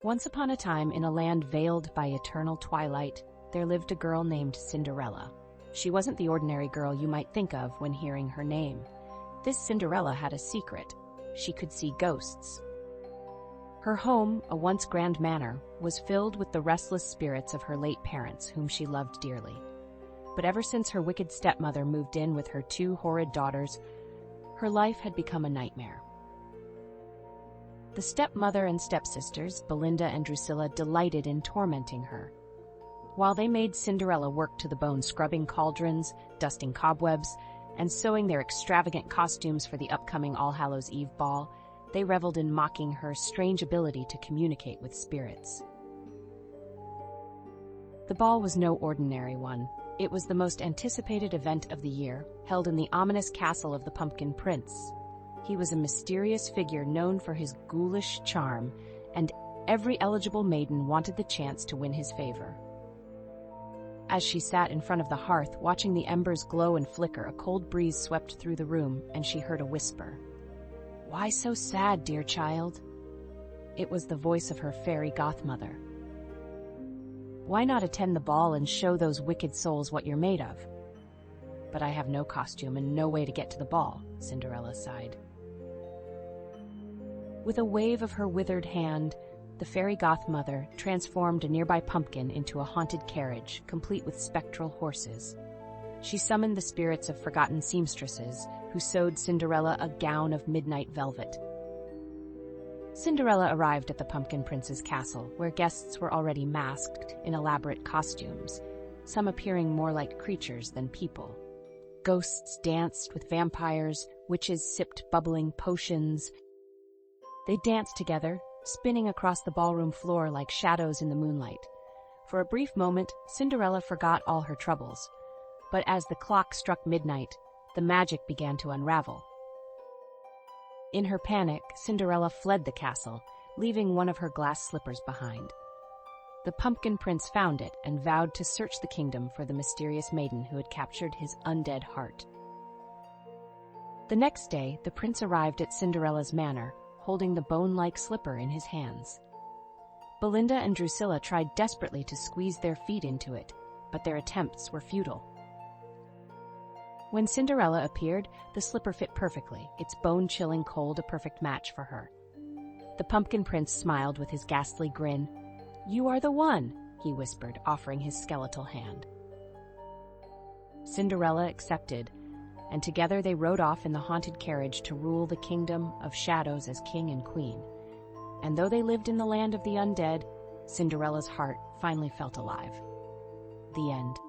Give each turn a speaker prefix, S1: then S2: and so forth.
S1: Once upon a time, in a land veiled by eternal twilight, there lived a girl named Cinderella. She wasn't the ordinary girl you might think of when hearing her name. This Cinderella had a secret. She could see ghosts. Her home, a once grand manor, was filled with the restless spirits of her late parents, whom she loved dearly. But ever since her wicked stepmother moved in with her two horrid daughters, her life had become a nightmare. The stepmother and stepsisters, Belinda and Drusilla, delighted in tormenting her. While they made Cinderella work to the bone, scrubbing cauldrons, dusting cobwebs, and sewing their extravagant costumes for the upcoming All Hallows' Eve ball, they reveled in mocking her strange ability to communicate with spirits. The ball was no ordinary one. It was the most anticipated event of the year, held in the ominous castle of the Pumpkin Prince. He was a mysterious figure known for his ghoulish charm, and every eligible maiden wanted the chance to win his favor. As she sat in front of the hearth, watching the embers glow and flicker, a cold breeze swept through the room, and she heard a whisper. "Why so sad, dear child?" It was the voice of her fairy godmother. "Why not attend the ball and show those wicked souls what you're made of?" "But I have no costume and no way to get to the ball," Cinderella sighed. With a wave of her withered hand, the fairy godmother transformed a nearby pumpkin into a haunted carriage, complete with spectral horses. She summoned the spirits of forgotten seamstresses, who sewed Cinderella a gown of midnight velvet. Cinderella arrived at the Pumpkin Prince's castle, where guests were already masked in elaborate costumes, some appearing more like creatures than people. Ghosts danced with vampires, witches sipped bubbling potions. They danced together, spinning across the ballroom floor like shadows in the moonlight. For a brief moment, Cinderella forgot all her troubles. But as the clock struck midnight, the magic began to unravel. In her panic, Cinderella fled the castle, leaving one of her glass slippers behind. The Pumpkin Prince found it and vowed to search the kingdom for the mysterious maiden who had captured his undead heart. The next day, the prince arrived at Cinderella's manor, holding the bone-like slipper in his hands. Belinda and Drusilla tried desperately to squeeze their feet into it, but their attempts were futile. When Cinderella appeared, the slipper fit perfectly, its bone-chilling cold a perfect match for her. The Pumpkin Prince smiled with his ghastly grin. "You are the one," he whispered, offering his skeletal hand. Cinderella accepted, and together they rode off in the haunted carriage to rule the kingdom of shadows as king and queen. And though they lived in the land of the undead, Cinderella's heart finally felt alive. The end.